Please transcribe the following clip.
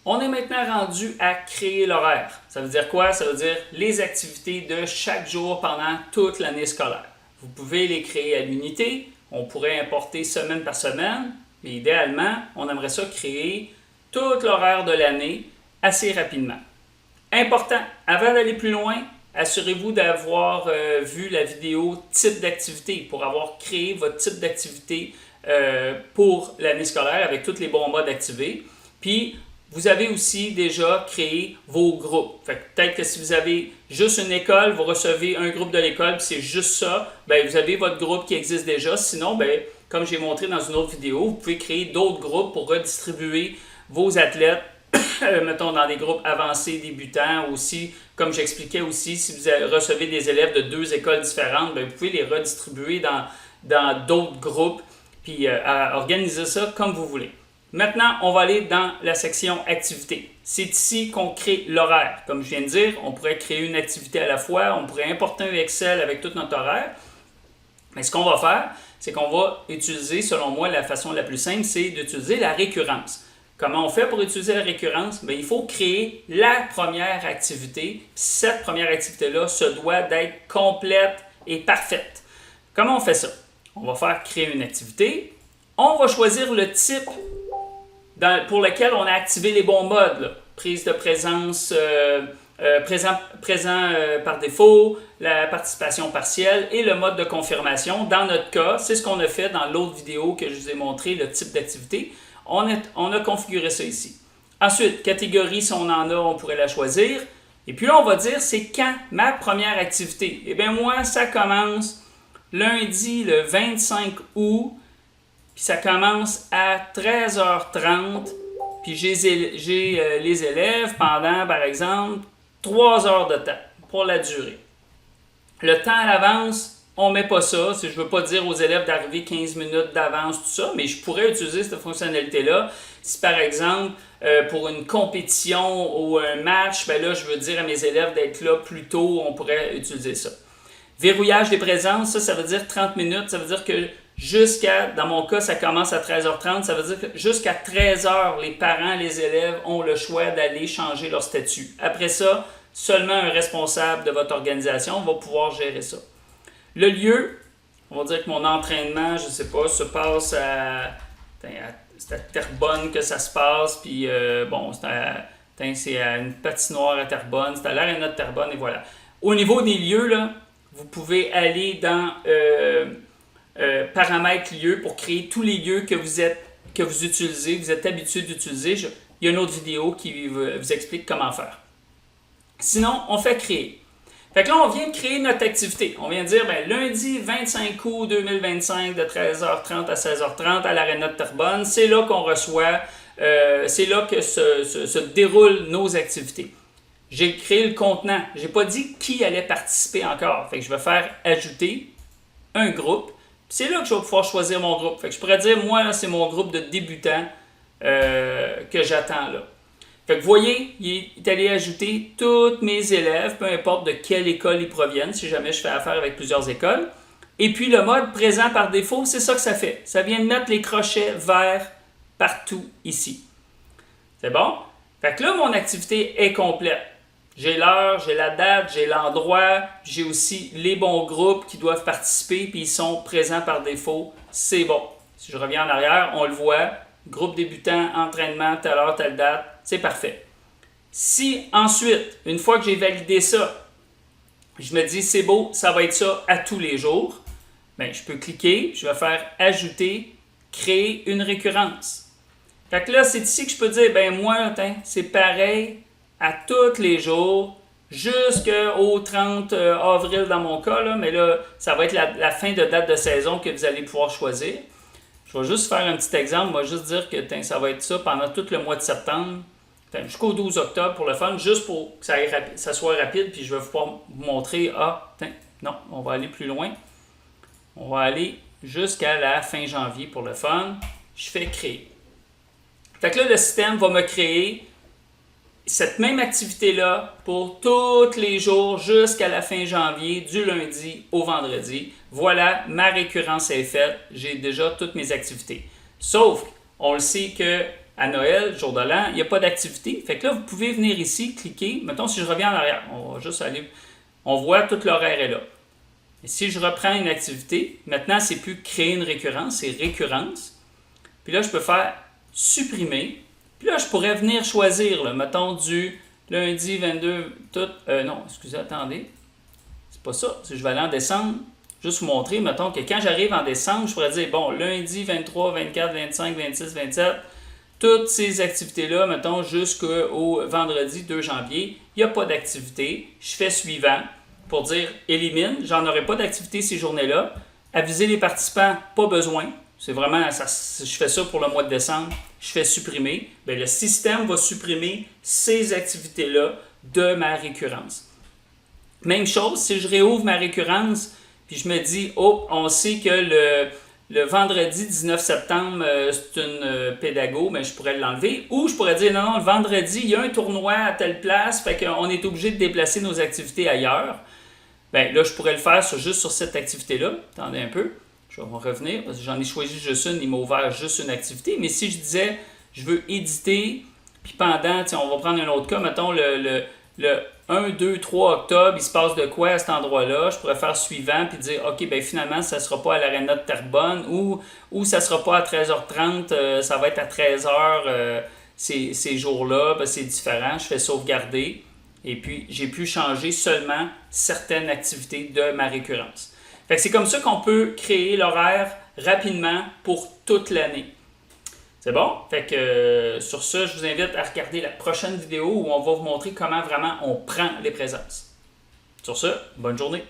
On est maintenant rendu à créer l'horaire. Ça veut dire quoi? Ça veut dire les activités de chaque jour pendant toute l'année scolaire. Vous pouvez les créer à l'unité. On pourrait importer semaine par semaine. Mais idéalement, on aimerait ça créer tout l'horaire de l'année assez rapidement. Important, avant d'aller plus loin, assurez-vous d'avoir vu la vidéo type d'activité pour avoir créé votre type d'activité pour l'année scolaire avec tous les bons modes activés. Puis, vous avez aussi déjà créé vos groupes. Peut-être que si vous avez juste une école, vous recevez un groupe de l'école, puis c'est juste ça, bien, vous avez votre groupe qui existe déjà. Sinon, bien, comme j'ai montré dans une autre vidéo, vous pouvez créer d'autres groupes pour redistribuer vos athlètes, mettons dans des groupes avancés, débutants aussi. Comme j'expliquais aussi, si vous recevez des élèves de 2 écoles différentes, bien, vous pouvez les redistribuer dans d'autres groupes, puis organiser ça comme vous voulez. Maintenant, on va aller dans la section activité. C'est ici qu'on crée l'horaire. Comme je viens de dire, on pourrait créer une activité à la fois, on pourrait importer un Excel avec tout notre horaire. Mais ce qu'on va faire, c'est qu'on va utiliser, selon moi, la façon la plus simple, c'est d'utiliser la récurrence. Comment on fait pour utiliser la récurrence? Bien, il faut créer la première activité. Cette première activité-là se doit d'être complète et parfaite. Comment on fait ça? On va faire créer une activité. On va choisir le type pour lequel on a activé les bons modes. Là. Prise de présence, présent par défaut, la participation partielle et le mode de confirmation. Dans notre cas, c'est ce qu'on a fait dans l'autre vidéo que je vous ai montré, le type d'activité. On a configuré ça ici. Ensuite, catégorie, si on en a, on pourrait la choisir. Et puis là, on va dire, c'est quand ma première activité? Eh bien, moi, ça commence lundi, le 25 août, puis ça commence à 13h30, puis j'ai les élèves pendant, par exemple, 3 heures de temps pour la durée. Le temps à l'avance, on ne met pas ça. Je ne veux pas dire aux élèves d'arriver 15 minutes d'avance, tout ça, mais je pourrais utiliser cette fonctionnalité-là. Si par exemple, pour une compétition ou un match, ben là, je veux dire à mes élèves d'être là plus tôt, on pourrait utiliser ça. Verrouillage des présences, ça veut dire 30 minutes. Ça veut dire que dans mon cas, ça commence à 13h30. Ça veut dire que jusqu'à 13h, les parents, les élèves ont le choix d'aller changer leur statut. Après ça, seulement un responsable de votre organisation va pouvoir gérer ça. Le lieu, on va dire que mon entraînement, je ne sais pas, se passe c'est à Terrebonne que ça se passe. Puis c'est à une patinoire à Terrebonne. C'est à l'aréna de Terrebonne et voilà. Au niveau des lieux, là, vous pouvez aller dans paramètres lieux pour créer tous les lieux que vous utilisez, vous êtes habitué d'utiliser. Il y a une autre vidéo qui vous explique comment faire. Sinon, on fait créer. Fait que là, on vient de créer notre activité. On vient de dire, lundi 25 août 2025 de 13h30 à 16h30 à l'aréna de Terrebonne, c'est là qu'on reçoit, c'est là que se déroulent nos activités. J'ai créé le contenant. Je n'ai pas dit qui allait participer encore. Fait que je vais faire ajouter un groupe. C'est là que je vais pouvoir choisir mon groupe. Fait que je pourrais dire, moi, là, c'est mon groupe de débutants que j'attends là. Fait que vous voyez, il est allé ajouter tous mes élèves, peu importe de quelle école ils proviennent, si jamais je fais affaire avec plusieurs écoles. Et puis le mode présent par défaut, c'est ça que ça fait. Ça vient de mettre les crochets verts partout ici. C'est bon? Fait que là, mon activité est complète. J'ai l'heure, j'ai la date, j'ai l'endroit, j'ai aussi les bons groupes qui doivent participer, puis ils sont présents par défaut. C'est bon. Si je reviens en arrière, on le voit. Groupe débutant, entraînement, telle heure, telle date. C'est parfait. Si ensuite, une fois que j'ai validé ça, je me dis c'est beau, ça va être ça à tous les jours, bien, je peux cliquer, je vais faire ajouter, créer une récurrence. Fait que là, c'est ici que je peux dire, moi, c'est pareil à tous les jours, jusqu'au 30 avril dans mon cas, là, mais là, ça va être la fin de date de saison que vous allez pouvoir choisir. Je vais juste faire un petit exemple, je vais juste dire que ça va être ça pendant tout le mois de septembre, jusqu'au 12 octobre pour le fun, juste pour que ça soit rapide, puis je vais pouvoir vous montrer, non, on va aller plus loin. On va aller jusqu'à la fin janvier pour le fun. Je fais créer. Fait que là, le système va me créer cette même activité-là pour tous les jours jusqu'à la fin janvier, du lundi au vendredi. Voilà, ma récurrence est faite. J'ai déjà toutes mes activités. Sauf, on le sait que à Noël, jour de l'an, il n'y a pas d'activité. Fait que là, vous pouvez venir ici, cliquer. Mettons, si je reviens en arrière, on va juste aller, on voit tout l'horaire est là. Et si je reprends une activité, maintenant, c'est plus créer une récurrence, c'est récurrence. Puis là, je peux faire supprimer. Puis là, je pourrais venir choisir, là, mettons, du lundi 22, tout. Non, excusez, attendez. C'est pas ça. Si je vais aller en décembre, juste vous montrer, mettons, que quand j'arrive en décembre, je pourrais dire, bon, lundi 23, 24, 25, 26, 27, toutes ces activités-là, mettons, jusqu'au vendredi 2 janvier, il n'y a pas d'activité. Je fais suivant pour dire élimine, j'en aurai pas d'activité ces journées-là. Aviser les participants, pas besoin. C'est vraiment, je fais ça pour le mois de décembre. Je fais supprimer. Bien, le système va supprimer ces activités-là de ma récurrence. Même chose, si je réouvre ma récurrence, puis je me dis, oh, on sait que le vendredi 19 septembre, c'est une pédago, mais je pourrais l'enlever. Ou je pourrais dire, non, le vendredi, il y a un tournoi à telle place, fait qu'on est obligé de déplacer nos activités ailleurs. Bien, là, je pourrais le faire juste sur cette activité-là. Attendez un peu. Je vais revenir, parce que j'en ai choisi juste une, il m'a ouvert juste une activité. Mais si je disais, je veux éditer, puis pendant, on va prendre un autre cas, mettons le 1, 2, 3 octobre, il se passe de quoi à cet endroit-là, je pourrais faire suivant, puis dire, OK, ben finalement, ça ne sera pas à l'Arena de Terrebonne, ou ça ne sera pas à 13h30, ça va être à 13h ces jours-là, ben, c'est différent, je fais sauvegarder. Et puis, j'ai pu changer seulement certaines activités de ma récurrence. Fait que c'est comme ça qu'on peut créer l'horaire rapidement pour toute l'année. C'est bon? Fait que sur ça, je vous invite à regarder la prochaine vidéo où on va vous montrer comment vraiment on prend les présences. Sur ce, bonne journée!